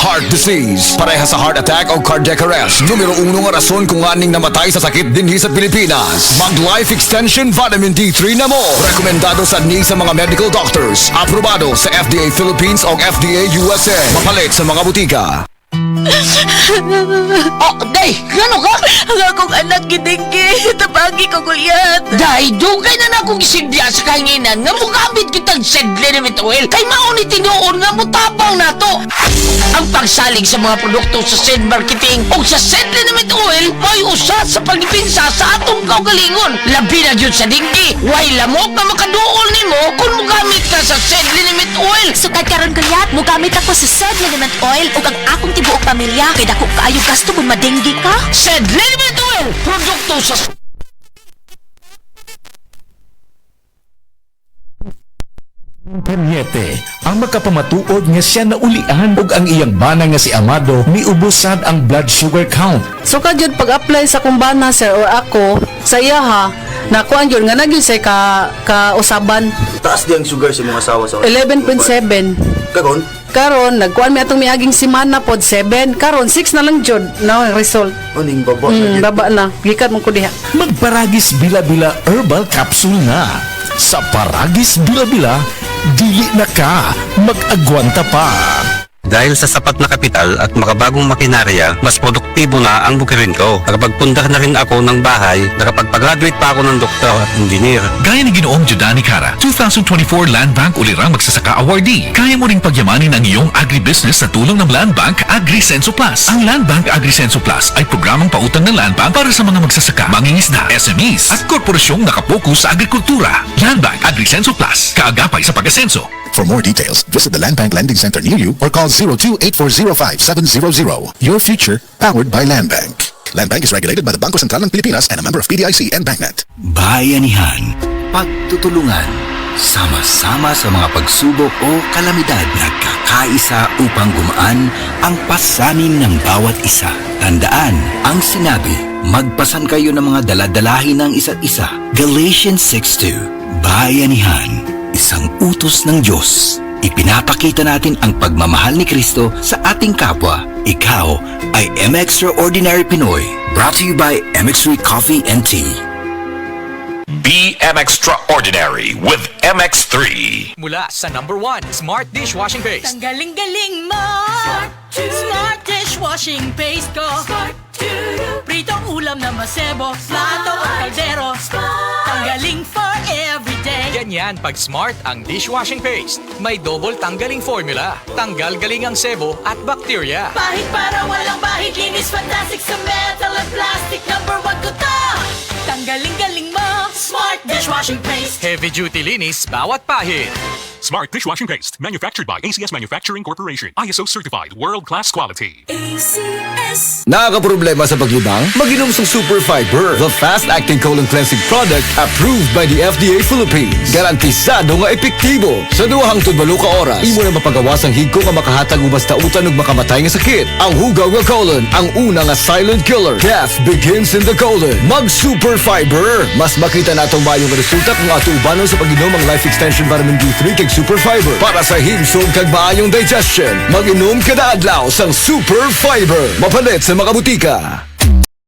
heart disease. Pareha sa heart attack o cardiac arrest. Numero 1 nga rason kung aning namatay sa sakit dinhi sa Pilipinas. Mag Life Extension Vitamin D3 na mo. Rekomendado sa ni sa mga medical doctors. Aprobado sa FDA Philippines o FDA USA. Mapalit sa mga butika. Oh, day, gano ka? Ang akong anak gidinggi, tabagi ko gulyat. Day, dugay na akong isilbiya sa kahinginan nga mugamit kitang sedliniment oil kay mauni tinuon nga mutabang na to. Ang pagsalig sa mga produkto sa Sed Marketing o sa sedliniment oil may usa sa pagipinsa sa atong kaugalingon. Labi na yun sa dinggi, way lamok na makaduol nimo kung mugamit ka sa sedliniment oil. Sukad karon gulyat, mugamit ako sa Sed Liniment Oil ug ang akong tibuok pamilya kay dako kaayo gasto kung madenggi ka. Sedliniment oil, produkto sa Panyete, ang makapamatuod nga siya naulian ug ang iyang bana nga si Amado miubusad ang blood sugar count. So kadyod pag-apply sa kumbana sir or ako sa iya ha, nakuan yun nga nagyun say ka usaban Taas di ang sugar sa mga asawa sa 11.7. Karon, Karon nagkuan mi atong miaging semana pod 7. Karon 6 na lang jud na ang result. uning baba na yun. Baba na. Gikat mo ko diha. Magparagis bila-bila herbal capsule na. Sa Paragis bila-bila, dili na ka mag-agwanta pa. Dahil sa sapat na kapital at makabagong makinarya, mas produktibo na ang bukirin ko. Nakapagpundar na rin ako ng bahay, nakapagpag-graduate pa ako ng doktor at engineer. Gaya ni Ginoong Jodani Cara, 2024 Land Bank Ulirang Magsasaka Awardee. Kaya mo ring pagyamanin ang iyong agribusiness sa tulong ng Land Bank AgriSenso Plus. Ang Land Bank AgriSenso Plus ay programang pautang ng Land Bank para sa mga magsasaka, mangingisda, SMEs at korporasyong nakapokus sa agrikultura. Land Bank AgriSenso Plus, kaagapay sa pag-asenso. For more details, visit the Land Bank Lending Center near you or call 02-8405-700. Your future, powered by Land Bank. Land Bank is regulated by the Bangko Sentral ng Pilipinas and a member of PDIC and BancNet. Bayanihan, pagtutulungan, sama-sama sa mga pagsubok o kalamidad, nagkakaisa upang gumaan ang pasanin ng bawat isa. Tandaan ang sinabi, magpasan kayo ng mga daladalahin ng isa't isa. Galatians 6:2. Bayanihan, isang utos ng Diyos. Ipinapakita natin ang pagmamahal ni Kristo sa ating kapwa. Ikaw ay M-Extraordinary Pinoy. Brought to you by MX3 Coffee and Tea. Be Extraordinary with MX3. Mula sa #1 Smart Dishwashing Paste. Ang galing-galing mo, Smart Dishwashing Paste ko. Pritong ulam na masebo, plato o kaldero. Tanggaling for everyday. Ganyan pag Smart ang dishwashing paste. May double tanggaling formula. Tanggal galing ang sebo at bakterya. Pahit para walang bahid, linis fantastic sa metal at plastic. #1 ko to. Tanggaling-galing mo, Smart Dishwashing Paste. Heavy duty linis bawat pahid. Smart Dishwashing Paste, manufactured by ACS Manufacturing Corporation. ISO certified, world-class quality. ACS. Nakakaproblema sa paglibang? Mag-inom sa Super Fiber, the fast-acting colon cleansing product approved by the FDA Philippines. Garantisado nga epektibo. Sa duhang tudbalo ka oras, imo na mapagawas ang higko nga makahatag ubas tautan ug makamatay nga sakit. Ang hugaw nga colon, ang una nga silent killer. Death begins in the colon. Mag Super Fiber. Mas makita natong mayong resulta kung ato ubanon sa pag-inom ang Life Extension Vitamin D3 kay Super Fiber para sa himsog kag maayong digestion. Mag-inom kada adlaw sang Super Fiber. Mapalit sa mga butika.